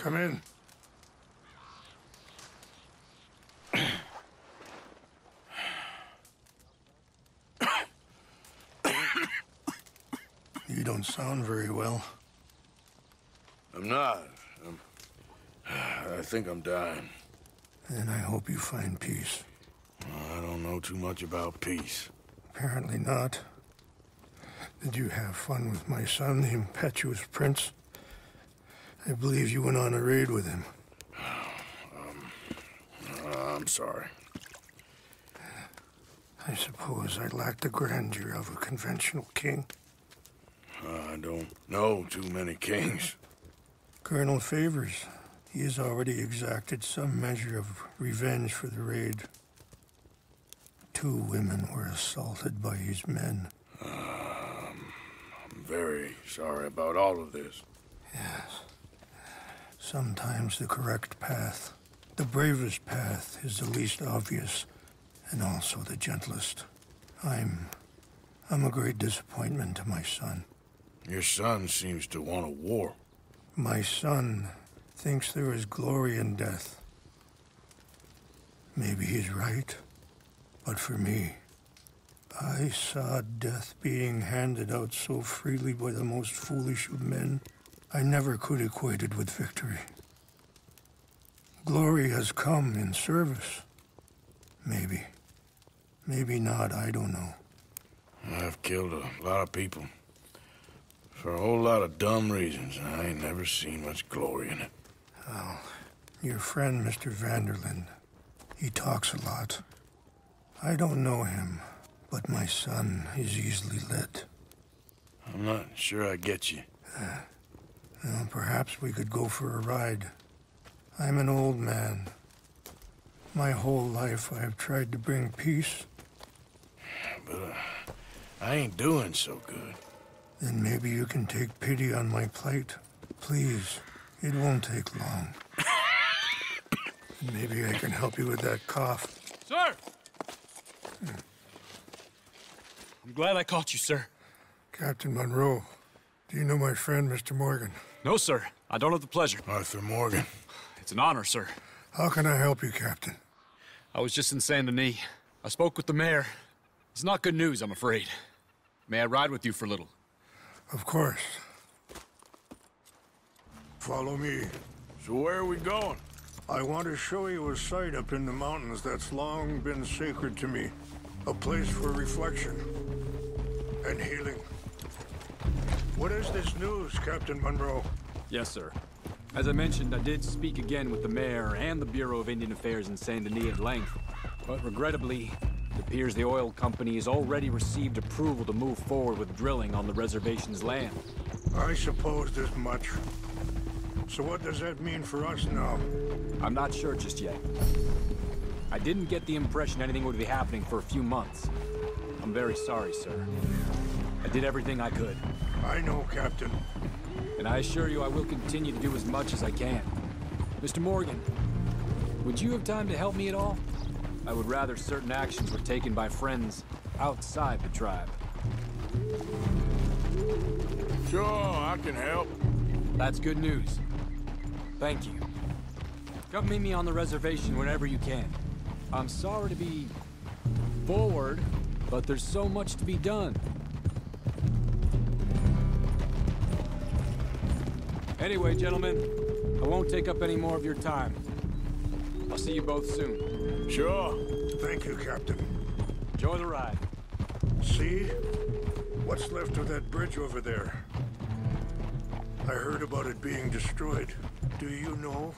Come in. You don't sound very well. I'm not. I think I'm dying. Then I hope you find peace. I don't know too much about peace. Apparently not. Did you have fun with my son, the impetuous prince? I believe you went on a raid with him. I'm sorry. I suppose I lack the grandeur of a conventional king. I don't know too many kings. Colonel Favors, he has already exacted some measure of revenge for the raid. 2 women were assaulted by his men. I'm very sorry about all of this. Yes. Sometimes the correct path, the bravest path, is the least obvious, and also the gentlest. I'm a great disappointment to my son. Your son seems to want a war. My son thinks there is glory in death. Maybe he's right, but for me, I saw death being handed out so freely by the most foolish of men, I never could equate it with victory. Glory has come in service. Maybe. Maybe not, I don't know. I've killed a lot of people. For a whole lot of dumb reasons, and I ain't never seen much glory in it. Well, your friend, Mr. Vanderlyn, he talks a lot. I don't know him, but my son is easily led. I'm not sure I get you. Well, perhaps we could go for a ride. I'm an old man. My whole life I have tried to bring peace. But I ain't doing so good. Then maybe you can take pity on my plight. Please, it won't take long. And maybe I can help you with that cough. Sir! I'm glad I caught you, sir. Captain Monroe, do you know my friend, Mr. Morgan? No, sir. I don't have the pleasure. Arthur Morgan. It's an honor, sir. How can I help you, Captain? I was just in Saint Denis. I spoke with the mayor. It's not good news, I'm afraid. May I ride with you for a little? Of course. Follow me. So where are we going? I want to show you a site up in the mountains that's long been sacred to me. A place for reflection and healing. What is this news, Captain Monroe? Yes, sir. As I mentioned, I did speak again with the mayor and the Bureau of Indian Affairs in Saint Denis at length. But regrettably, it appears the oil company has already received approval to move forward with drilling on the reservation's land. I supposed as much. So what does that mean for us now? I'm not sure just yet. I didn't get the impression anything would be happening for a few months. I'm very sorry, sir. I did everything I could. I know, Captain. And I assure you I will continue to do as much as I can. Mr. Morgan, would you have time to help me at all? I would rather certain actions were taken by friends outside the tribe. Sure, I can help. That's good news. Thank you. Come meet me on the reservation whenever you can. I'm sorry to be forward, but there's so much to be done. Anyway, gentlemen, I won't take up any more of your time. I'll see you both soon. Sure. Thank you, Captain. Enjoy the ride. See? What's left of that bridge over there? I heard about it being destroyed. Do you know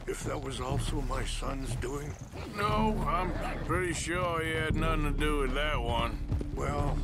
if that was also my son's doing? No, I'm pretty sure he had nothing to do with that one. Well,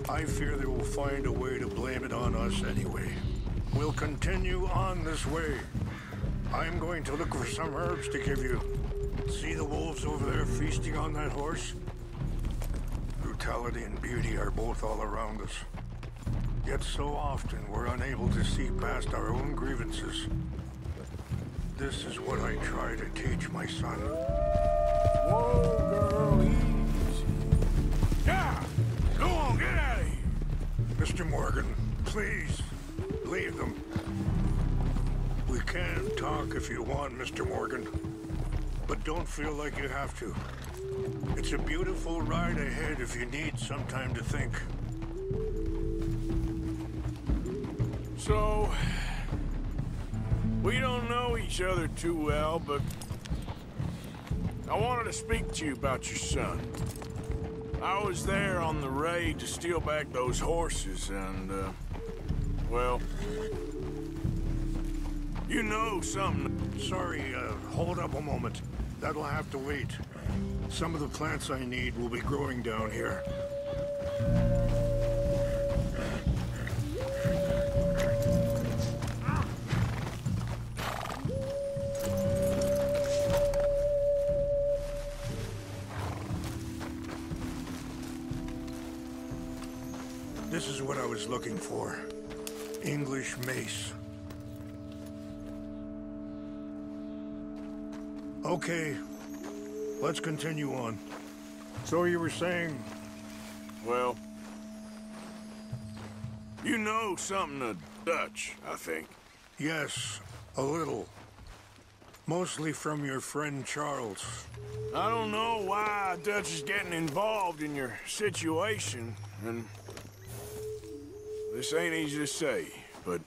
I fear they will find a way to blame it on us anyway. We'll continue on this way. I'm going to look for some herbs to give you. See the wolves over there feasting on that horse? Brutality and beauty are both all around us. Yet so often we're unable to see past our own grievances. This is what I try to teach my son. Whoa, girl, easy. Yeah! Go on, get out of here! Mr. Morgan, please, leave them. can talk if you want, Mr. Morgan. But don't feel like you have to. It's a beautiful ride ahead if you need some time to think. So, we don't know each other too well, but I wanted to speak to you about your son. I was there on the raid to steal back those horses, and, well, you know something. Sorry, hold up a moment. That'll have to wait. Some of the plants I need will be growing down here. This is what I was looking for. English mace. Okay, let's continue on. So you were saying? Well, you know something of Dutch, I think. Yes, a little. Mostly from your friend Charles. I don't know why Dutch is getting involved in your situation, and this ain't easy to say, but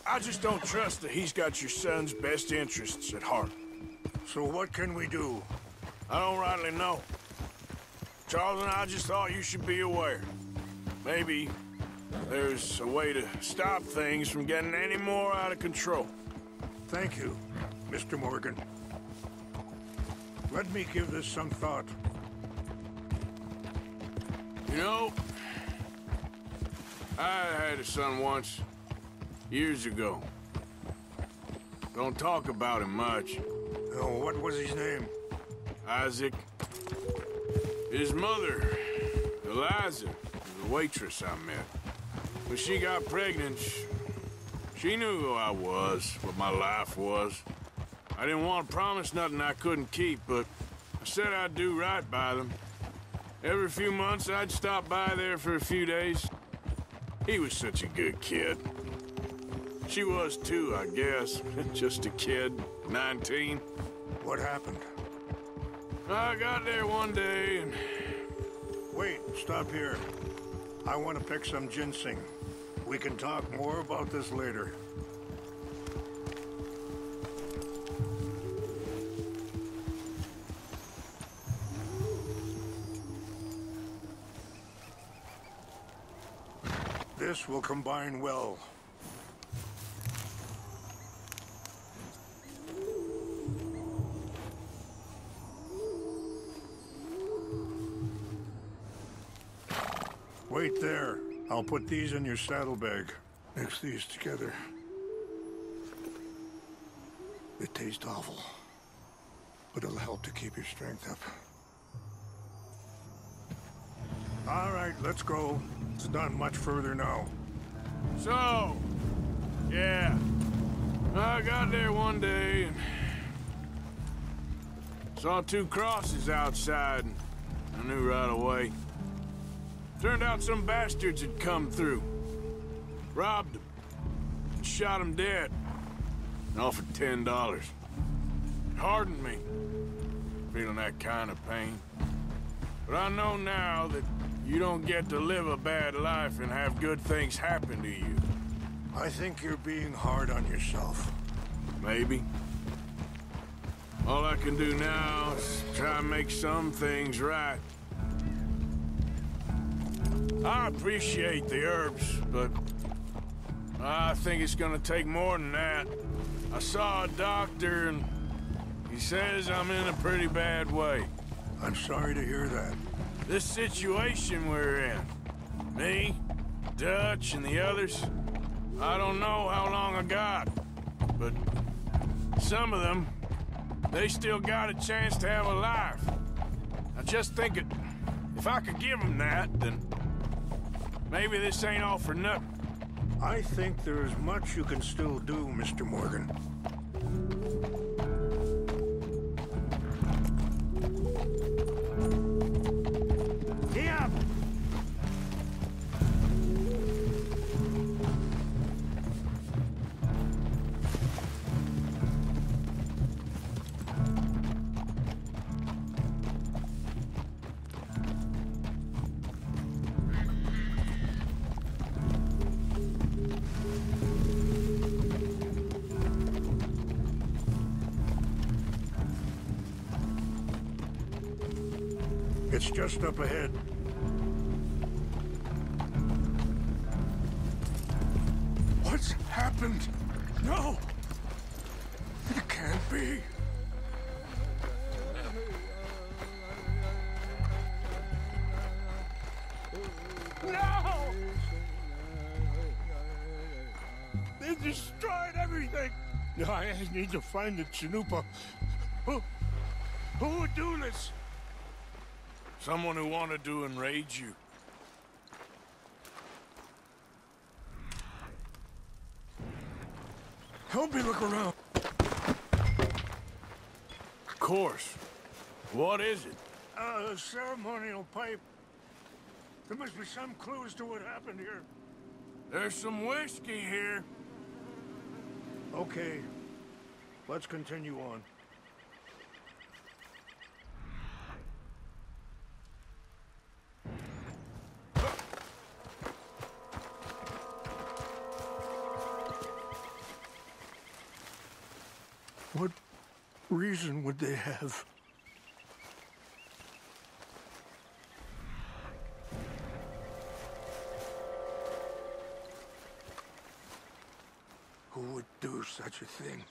I just don't trust that he's got your son's best interests at heart. So what can we do? I don't rightly know. Charles and I just thought you should be aware. Maybe there's a way to stop things from getting any more out of control. Thank you, Mr. Morgan. Let me give this some thought. You know, I had a son once, years ago. Don't talk about him much. Oh, what was his name? Isaac. His mother, Eliza, was a waitress I met. When she got pregnant, she knew who I was, what my life was. I didn't want to promise nothing I couldn't keep, but I said I'd do right by them. Every few months, I'd stop by there for a few days. He was such a good kid. She was too, I guess. Just a kid, 19. What happened? I got there one day and... Wait, stop here. I want to pick some ginseng. We can talk more about this later. This will combine well. Wait there. I'll put these in your saddlebag. Mix these together. They taste awful, but it'll help to keep your strength up. All right, let's go. It's not much further now. So, yeah. I got there one day and saw two crosses outside, and I knew right away. Turned out some bastards had come through, robbed them, and shot them dead, and offered $10. It hardened me, feeling that kind of pain. But I know now that you don't get to live a bad life and have good things happen to you. I think you're being hard on yourself. Maybe. All I can do now is try and make some things right. I appreciate the herbs, but I think it's gonna take more than that. I saw a doctor and he says I'm in a pretty bad way. I'm sorry to hear that. This situation we're in, me, Dutch, and the others, I don't know how long I got, but some of them, they still got a chance to have a life. I just think if I could give them that, then maybe this ain't all for nothing. I think there is much you can still do, Mr. Morgan. Yeah. It's just up ahead. What's happened? No! It can't be. No! They destroyed everything! I need to find the Chanupa. Who would do this? Someone who wanted to enrage you. Help me look around. Of course. What is it? A ceremonial pipe. There must be some clues to what happened here. There's some whiskey here. Okay. Let's continue on. What reason would they have? Who would do such a thing?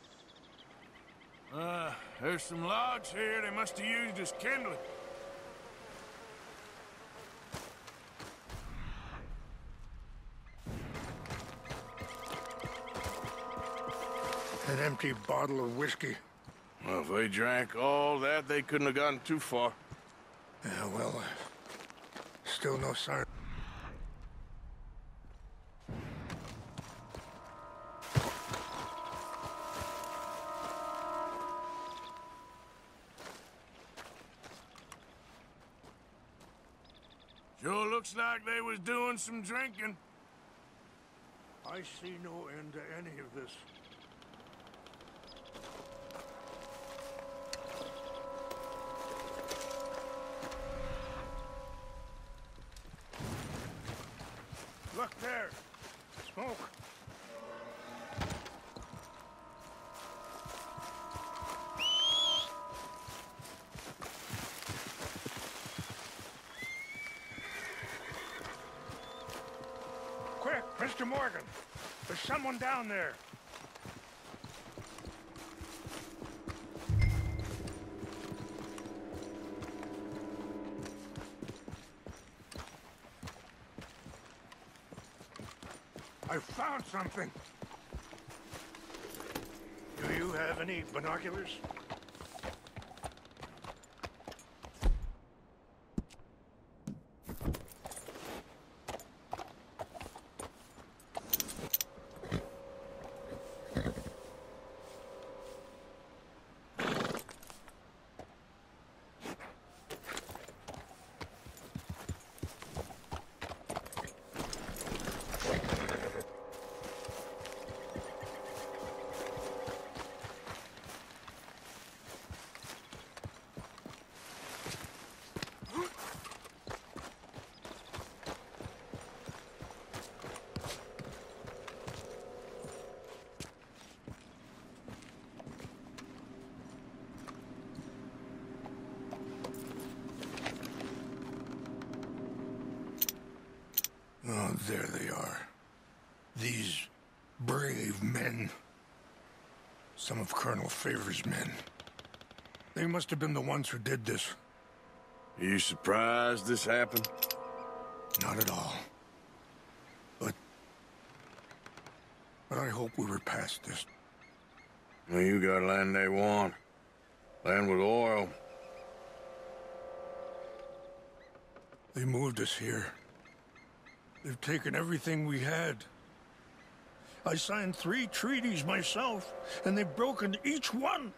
There's some logs here they must have used as kindling. An empty bottle of whiskey. Well, if they drank all that, they couldn't have gotten too far. Yeah, well, still no sign. Sure looks like they was doing some drinking. I see no end to any of this. Look there! Smoke! Quick, Mr. Morgan! There's someone down there! I found something. Do you have any binoculars? Oh, there they are. These brave men. Some of Colonel Favor's men. They must have been the ones who did this. Are you surprised this happened? Not at all. But I hope we were past this. Well, you got land they want. Land with oil. They moved us here. They've taken everything we had. I signed 3 treaties myself, and they've broken each one.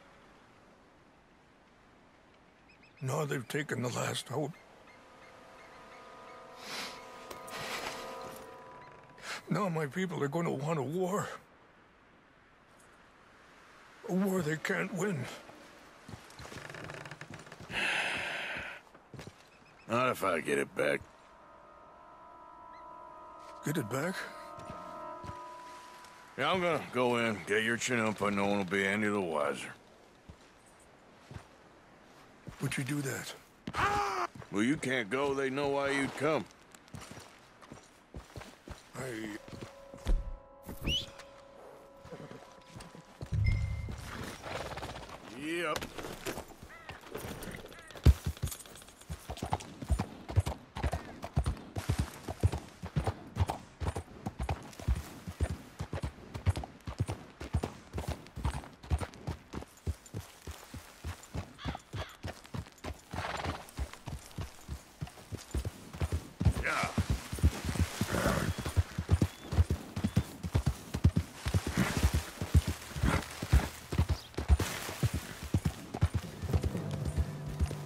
Now they've taken the last hope. Now my people are going to want a war. A war they can't win. Not if I get it back. Get it back? Yeah, I'm gonna go in, get your chin up, and no one will be any the wiser. Would you do that? Well, you can't go. They know why you'd come. Yep.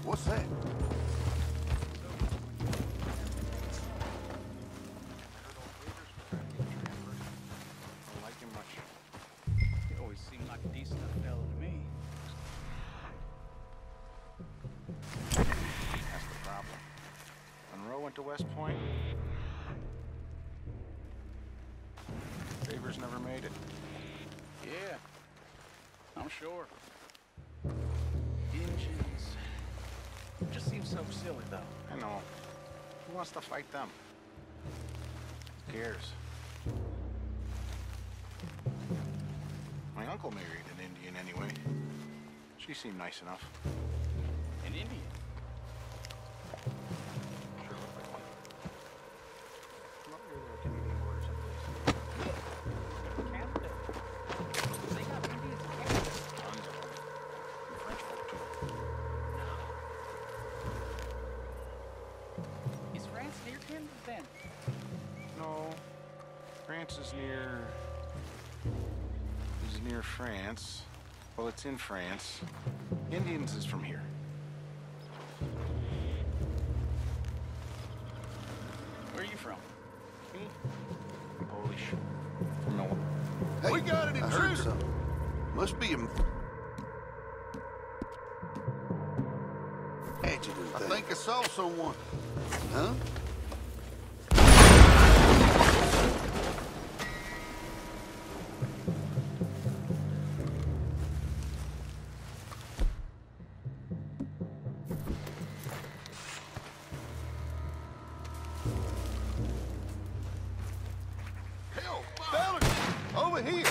What's that? Don't like him much. He always seemed like a decent enough fellow to me. That's the problem. Monroe went to West Point. Favors never made it. Yeah, I'm sure. Engines. Just seems so silly, though. I know. Who wants to fight them? Who cares? My uncle married an Indian anyway. She seemed nice enough. An Indian? Sure looked like one. Come up near the Canadian border someplace. Canada? They got Indians in Canada. Tons of them. And French folk, too. Is France near Canada then? No. France is near France. Well, it's in France. Indians is from here. Where are you from? Me? I'm Polish. From Milwaukee. Hey, We got an I heard intruder. something. Must be a adjutant thing. I think I saw someone. Huh? Hell, fellas, over here.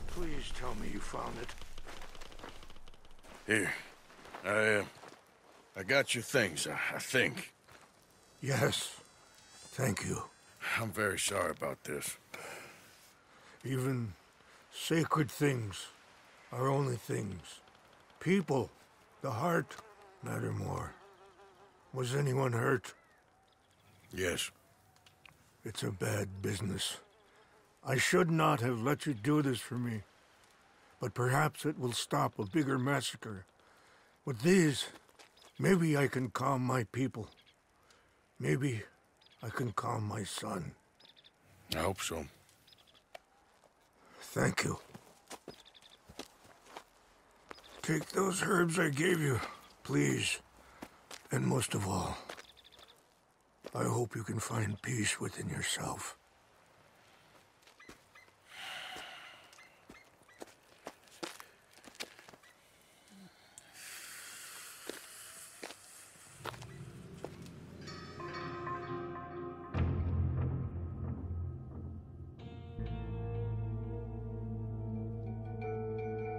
Please tell me you found it. Here. I got your things, I think. Yes. Thank you. I'm very sorry about this. Even sacred things are only things. People, the heart, matter more. Was anyone hurt? Yes. It's a bad business. I should not have let you do this for me. But perhaps it will stop a bigger massacre. With these, maybe I can calm my people. Maybe I can calm my son. I hope so. Thank you. Take those herbs I gave you, please. And most of all, I hope you can find peace within yourself.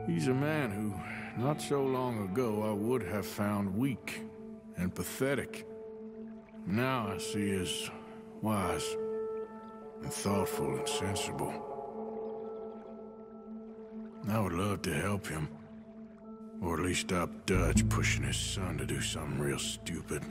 He's a man who, not so long ago, I would have found weak and pathetic. Now I see as wise and thoughtful and sensible. I would love to help him, or at least stop Dutch pushing his son to do something real stupid.